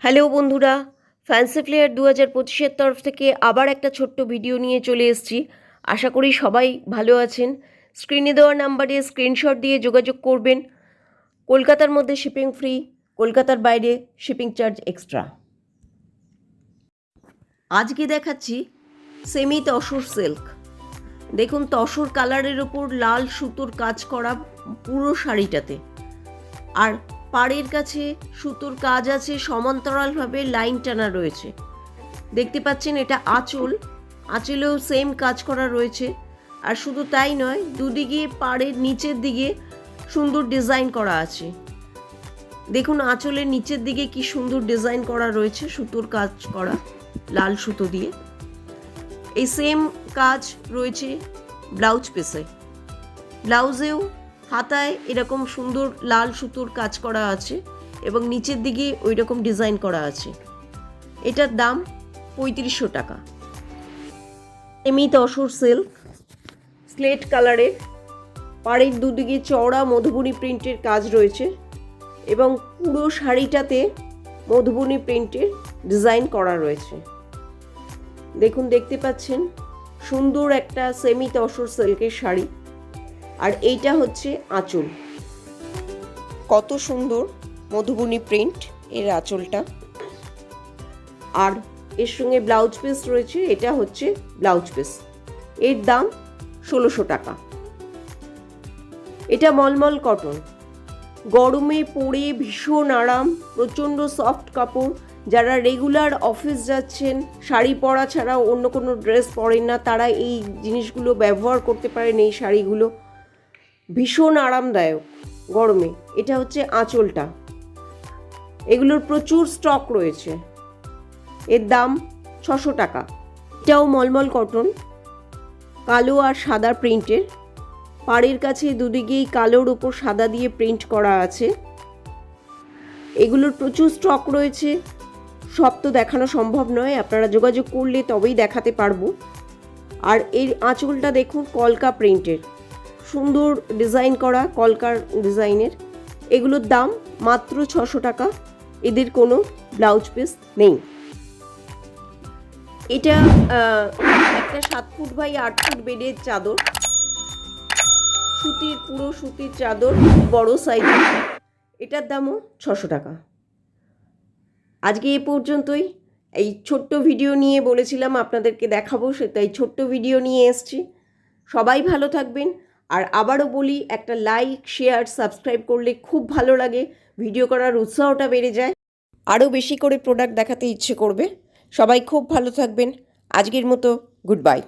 Hello বন্ধুরা, fancy flair 2025-এর তরফ থেকে আবার একটা ছোট্ট ভিডিও নিয়ে চলে এসেছি। আশা করি সবাই ভালো আছেন। স্ক্রিনে দেওয়া নাম্বারে স্ক্রিনশট দিয়ে যোগাযোগ করবেন। কলকাতার মধ্যে শিপিং ফ্রি, কলকাতার বাইরে শিপিং চার্জ এক্সট্রা। আজকে দেখাচ্ছি সেমি তসর সিল্ক। দেখুন, তসর কালারের ওপর লাল সুতোর কাজ করা পুরো শাড়িটাতে, আর পাড়ের কাছে সুতোর কাজ আছে, সমান্তরালভাবে লাইন টানা রয়েছে। দেখতে পাচ্ছেন এটা আঁচল, আঁচলেও সেম কাজ করা রয়েছে। আর শুধু তাই নয়, দুদিকে পাড়ের নিচের দিকে সুন্দর ডিজাইন করা আছে। দেখুন আঁচলের নিচের দিকে কি সুন্দর ডিজাইন করা রয়েছে, সুতোর কাজ করা লাল সুতো দিয়ে। এই সেম কাজ রয়েছে ব্লাউজ পিসে। ব্লাউজেও হাতায় এরকম সুন্দর লাল সুতোর কাজ করা আছে এবং নিচের দিকে ওই রকম ডিজাইন করা আছে। এটার দাম 3500 টাকা। সেমি তসর সিল্ক, স্লেট কালারের, পাড়ের দুদিকে চওড়া মধুবনী প্রিন্টের কাজ রয়েছে এবং পুরো শাড়িটাতে মধুবনী প্রিন্টের ডিজাইন করা রয়েছে। দেখুন, দেখতে পাচ্ছেন সুন্দর একটা সেমি তসর সিল্কের শাড়ি। আর এইটা হচ্ছে আঁচল। কত সুন্দর মধুবনী প্রিন্ট এর আঁচলটা। আর এর সঙ্গে ব্লাউজ পিস রয়েছে, এটা হচ্ছে ব্লাউজ পিস। এর দাম 1600 টাকা। এটা মলমল কটন, গরমে পরে ভীষণ আরাম, প্রচণ্ড সফট কাপড়। যারা রেগুলার অফিস যাচ্ছেন, শাড়ি পরা ছাড়া অন্য কোনো ড্রেস পরেন না, তারা এই জিনিসগুলো ব্যবহার করতে পারেন। এই শাড়িগুলো ভীষণ আরামদায়ক গরমে। এটা হচ্ছে আঁচলটা। এগুলোর প্রচুর স্টক রয়েছে। এর দাম 600 টাকা। এটাও মলমল কটন, কালো আর সাদা প্রিন্টের, পাড়ের কাছে দুদিকেই কালোর উপর সাদা দিয়ে প্রিন্ট করা আছে। এগুলোর প্রচুর স্টক রয়েছে, সব তো দেখানো সম্ভব নয়, আপনারা যোগাযোগ করলে তবেই দেখাতে পারবো। আর এর আঁচলটা দেখুন কলকা প্রিন্টের, সুন্দর ডিজাইন করা কলকার ডিজাইনের। এগুলোর দাম মাত্র 600 টাকা। এদের কোনো ব্লাউজ পিস নেই। এটা একটা 7 ফুট বাই 8 ফুট বেডের চাদর, সুতির, পুরো সুতির চাদর, বড় সাইজের। এটার দামও 600 টাকা। আজকে এ পর্যন্তই। এই ছোট্ট ভিডিও নিয়ে বলেছিলাম আপনাদেরকে দেখাবো, তাই ছোট্ট ভিডিও নিয়ে এসছি। সবাই ভালো থাকবেন। আর আবারও বলি, একটা লাইক, শেয়ার, সাবস্ক্রাইব করলে খুব ভালো লাগে, ভিডিও করার উৎসাহটা বেড়ে যায়, আরও বেশি করে প্রোডাক্ট দেখাতে ইচ্ছে করবে। সবাই খুব ভালো থাকবেন। আজকের মতো গুড বাই।